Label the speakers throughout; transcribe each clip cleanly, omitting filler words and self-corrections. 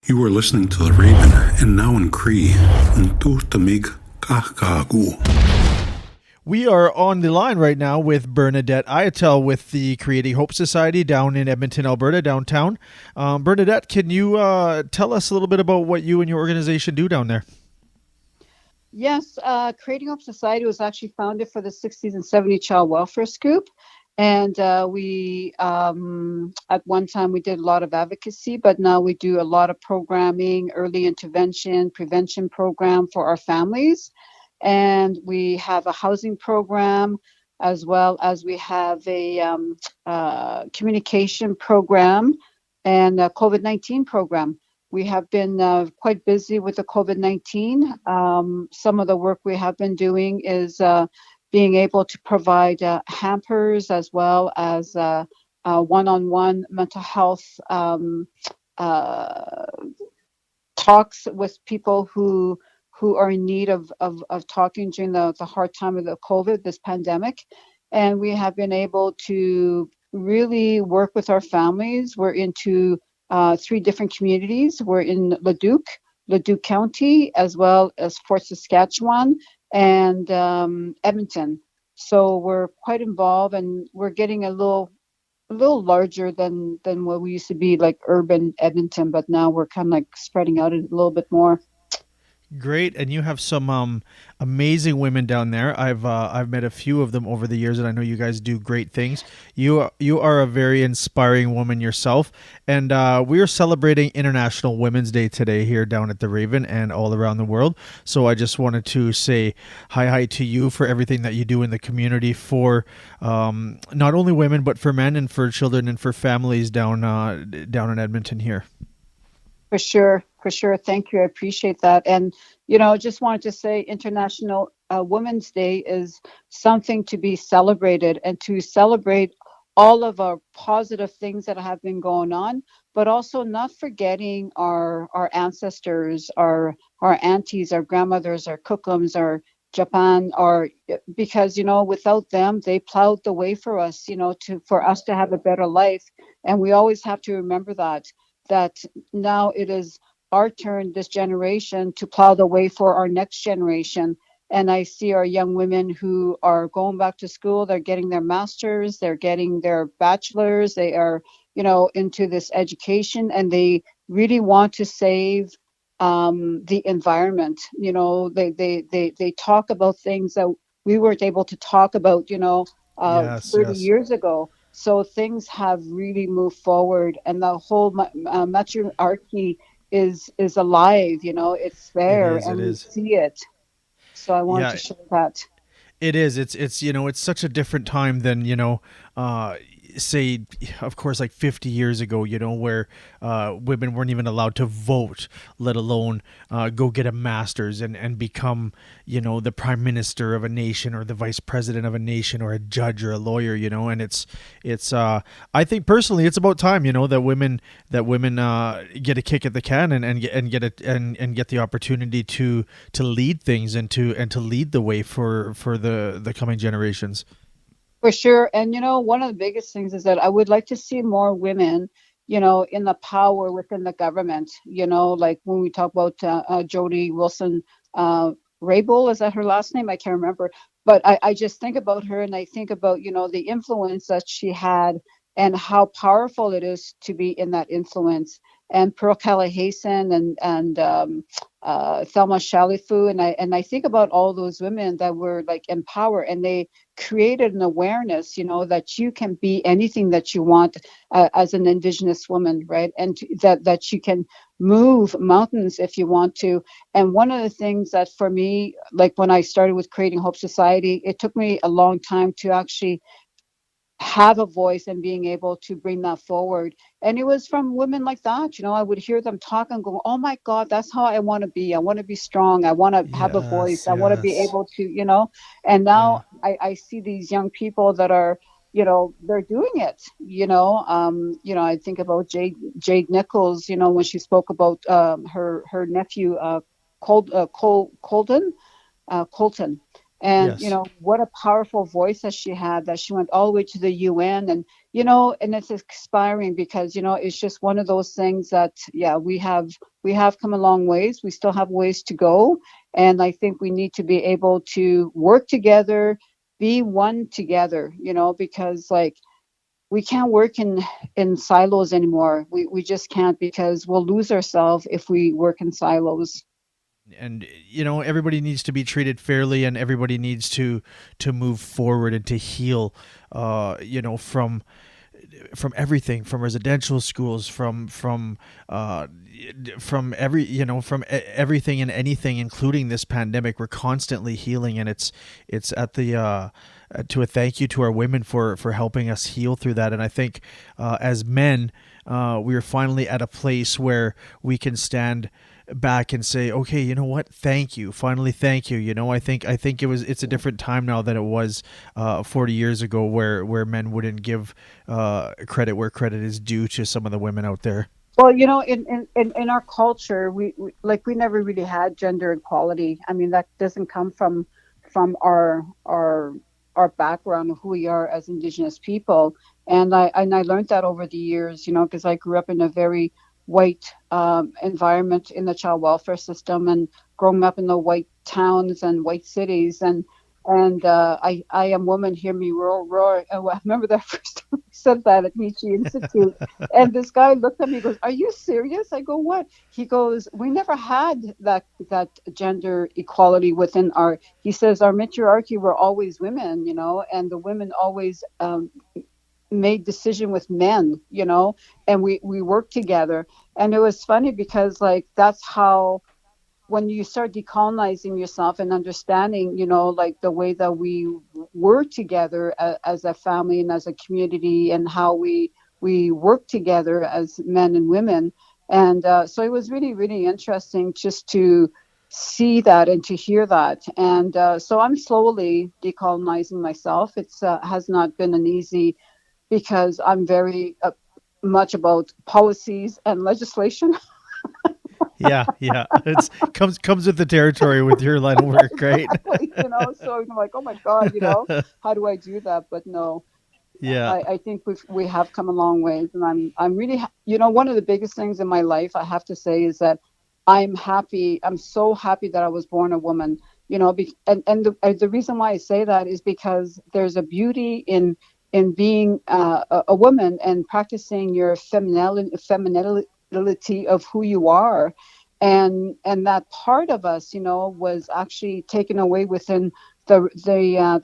Speaker 1: You are listening to The Raven, and now in Cree, Ntutamig Kahkagu.
Speaker 2: We are on the line right now with Bernadette Ayatel with the Creating Hope Society down in Edmonton, Alberta, downtown. Bernadette, can you tell us a little bit about what you and your organization do down there?
Speaker 3: Yes, Creating Hope Society was actually founded for the 60s and 70s child welfare scoop. And at one time, we did a lot of advocacy, but now we do a lot of programming, early intervention, prevention program for our families. And we have a housing program, as well as we have a communication program and a COVID-19 program. We have been quite busy with the COVID-19. Some of the work we have been doing is being able to provide hampers as well as one-on-one mental health uh, talks with people who are in need of talking during the hard time of the COVID, this pandemic. And we have been able to really work with our families. We're into three different communities. We're in Leduc County, as well as Fort Saskatchewan and Edmonton. So we're quite involved, and we're getting a little larger than what we used to be, like urban Edmonton, but now we're kind of like spreading out a little bit more.
Speaker 2: Great, and you have some amazing women down there. I've met a few of them over the years, and I know you guys do great things. You are a very inspiring woman yourself, and we are celebrating International Women's Day today here down at the Raven and all around the world. So I just wanted to say hi to you for everything that you do in the community for not only women but for men and for children and for families down in Edmonton here.
Speaker 3: For sure, for sure. Thank you. I appreciate that. And, just wanted to say International Women's Day is something to be celebrated and to celebrate all of our positive things that have been going on, but also not forgetting our ancestors, our aunties, our grandmothers, our cookums, our Japan, our because without them they plowed the way for us, to for us to have a better life, and we always have to remember that now it is our turn, this generation, to plow the way for our next generation. And I see our young women who are going back to school, they're getting their masters, they're getting their bachelors, they are, into this education, and they really want to save the environment. They talk about things that we weren't able to talk about,
Speaker 2: Yes,
Speaker 3: 30
Speaker 2: yes,
Speaker 3: years ago. So things have really moved forward, and the whole matriarchy is alive. It's
Speaker 2: it
Speaker 3: there,
Speaker 2: is. It
Speaker 3: and we
Speaker 2: is.
Speaker 3: see it. So I wanted to
Speaker 2: Yeah,
Speaker 3: share that.
Speaker 2: it is. It's it's such a different time than uh, say, of course, like 50 years ago, where women weren't even allowed to vote, let alone go get a master's and become, the prime minister of a nation or the vice president of a nation or a judge or a lawyer, and it's I think personally it's about time, that women get a kick at the can and get it and get the opportunity to lead things and to lead the way for the coming generations.
Speaker 3: For sure. And one of the biggest things is that I would like to see more women, in the power within the government. Like when we talk about Jody Wilson, Raybould, is that her last name? I can't remember. But I just think about her, and I think about, the influence that she had and how powerful it is to be in that influence. And Pearl Kelly Hazen and Thelma Shalifu, and I think about all those women that were like in power, and they created an awareness, that you can be anything that you want as an Indigenous woman, right? And that you can move mountains if you want to. And one of the things that for me, like when I started with Creating Hope Society, it took me a long time to actually have a voice and being able to bring that forward. And it was from women like that. I would hear them talk and go, oh my God, that's how I want to be. I want to be strong. I want to have a voice.
Speaker 2: Yes,
Speaker 3: I want to be
Speaker 2: yes.
Speaker 3: able to, and
Speaker 2: Yeah.
Speaker 3: now I see these young people that are, they're doing it, I think about Jade Nichols, when she spoke about her nephew, Colton, And
Speaker 2: Yes.
Speaker 3: what a powerful voice that she had, that she went all the way to the UN. And and it's expiring, because it's just one of those things that, yeah, we have come a long ways. We still have ways to go, and I think we need to be able to work together, be one together, because, like, we can't work in silos anymore. We just can't, because we'll lose ourselves if we work in silos.
Speaker 2: And everybody needs to be treated fairly, and everybody needs to move forward and to heal, from everything, from residential schools, from everything and anything, including this pandemic. We're constantly healing, and it's at the to a thank you to our women for helping us heal through that. And I think, as men, we are finally at a place where we can stand back and say, okay, you know what, thank you, finally, thank you. I think it's a different time now than it was 40 years ago, where men wouldn't give credit where credit is due to some of the women out there.
Speaker 3: Well, in our culture, we never really had gender equality. I mean, that doesn't come from our background of who we are as Indigenous people. And I learned that over the years, because I grew up in a very white environment in the child welfare system, and growing up in the white towns and white cities. And I am woman, hear me roar, roar. And I remember that first time I said that at Nietzsche Institute. And this guy looked at me and goes, "Are you serious?" I go, "What?" He goes, "We never had that gender equality within our," he says, "our matriarchy were always women, and the women always made decision with men, and we worked together." And it was funny, because, like, that's how, when you start decolonizing yourself and understanding, like, the way that we were together as a family and as a community, and how we work together as men and women. And so it was really, really interesting just to see that and to hear that. And so I'm slowly decolonizing myself. It's has not been an easy, because I'm very much about policies and legislation.
Speaker 2: Yeah, yeah. It's comes with the territory with your line of work, right?
Speaker 3: Exactly, so I'm like, oh my God, how do I do that? But no,
Speaker 2: Yeah.
Speaker 3: I think we have come a long ways, and I'm really, one of the biggest things in my life, I have to say, is that I'm happy. I'm so happy that I was born a woman. And the reason why I say that is because there's a beauty in being a woman, and practicing your femininity of who you are. And that part of us, was actually taken away within the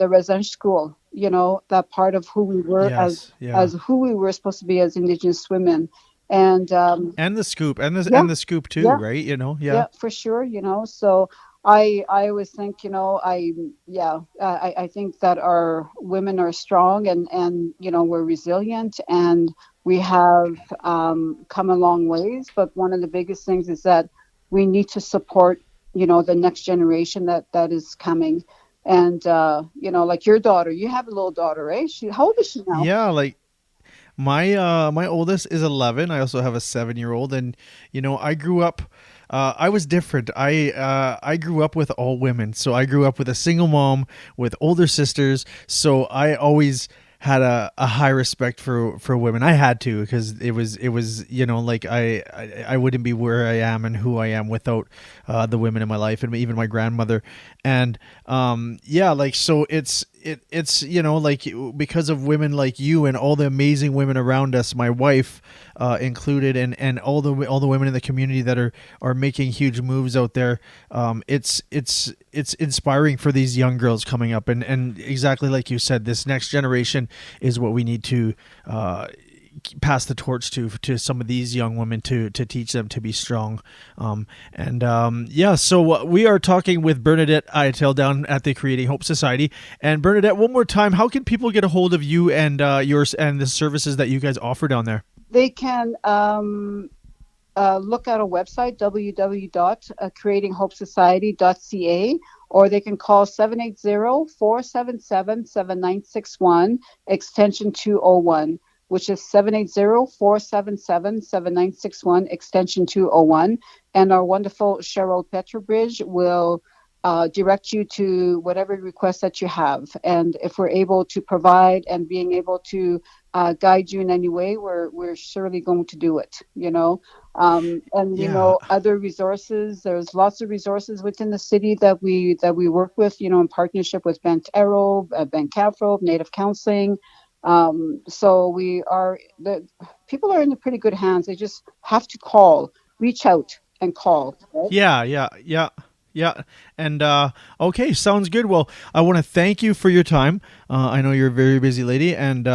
Speaker 3: residential school. That part of who we were,
Speaker 2: Yes. Yeah.
Speaker 3: as who we were supposed to be as Indigenous women. And
Speaker 2: And the scoop, and the
Speaker 3: yeah,
Speaker 2: and the scoop too,
Speaker 3: yeah,
Speaker 2: right? Yeah.
Speaker 3: yeah, for sure. So I always think, I think that our women are strong, and we're resilient, and we have come a long ways. But one of the biggest things is that we need to support, the next generation that is coming. And like your daughter, you have a little daughter, right? How old is she now?
Speaker 2: Yeah, like my oldest is 11. I also have a 7-year old, and I grew up. I was different. I grew up with all women, so I grew up with a single mom with older sisters. So I always had a high respect for women. I had to, because it was like I wouldn't be where I am and who I am without the women in my life, and even my grandmother. And yeah, like, so it's like, because of women like you and all the amazing women around us, my wife included, and all the women in the community that are making huge moves out there. It's inspiring for these young girls coming up, and exactly like you said, this next generation is what we need to pass the torch to some of these young women, to teach them to be strong. Yeah, so we are talking with Bernadette Ayatel down at the Creating Hope Society. And Bernadette, one more time, how can people get a hold of you and yours and the services that you guys offer down there?
Speaker 3: They can look at our website, www.creatinghopesociety.ca, or they can call 780-477-7961, extension 201, which is 780-477-7961, extension 201. And our wonderful Cheryl Petrobridge will direct you to whatever request that you have. And if we're able to provide and being able to guide you in any way, we're surely going to do it, you know. And you
Speaker 2: Yeah.
Speaker 3: know, other resources, there's lots of resources within the city that we work with, you know, in partnership with Bent Arrow, Ben Cafro, Native Counseling. So the people are in pretty good hands. They just have to call, reach out and call. Right?
Speaker 2: Yeah, yeah, yeah, yeah. And okay, sounds good. Well, I want to thank you for your time. I know you're a very busy lady. And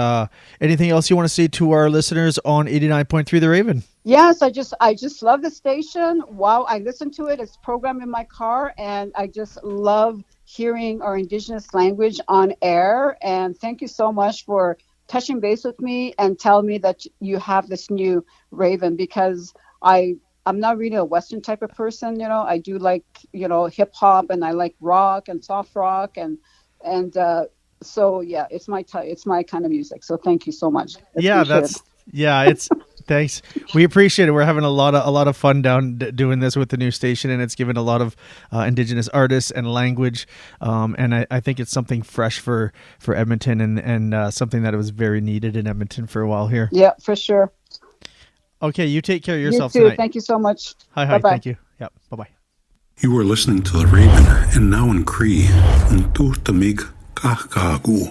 Speaker 2: anything else you want to say to our listeners on 89.3 The Raven?
Speaker 3: Yes, I just love the station. Wow, I listen to it. It's programmed in my car, and I just love hearing our Indigenous language on air. And thank you so much for touching base with me and telling me that you have this new Raven, because I'm not really a Western type of person. You know, I do like, you know, hip hop, and I like rock and soft rock, and so yeah, it's my kind of music. So thank you so much. I
Speaker 2: Yeah,
Speaker 3: appreciate it.
Speaker 2: it's thanks. We appreciate it. We're having a lot of fun doing this with the new station, and it's given a lot of Indigenous artists and language. And I think it's something fresh for Edmonton, and something that was very needed in Edmonton for a while here.
Speaker 3: Yeah, for sure.
Speaker 2: Okay, you take care of
Speaker 3: You
Speaker 2: yourself
Speaker 3: too.
Speaker 2: tonight.
Speaker 3: Thank you so much.
Speaker 2: Hi,
Speaker 3: Bye-bye.
Speaker 2: thank you. Yep, bye bye.
Speaker 1: You were listening to The Raven, and now in Cree. Ntu Tamig Kahkagu.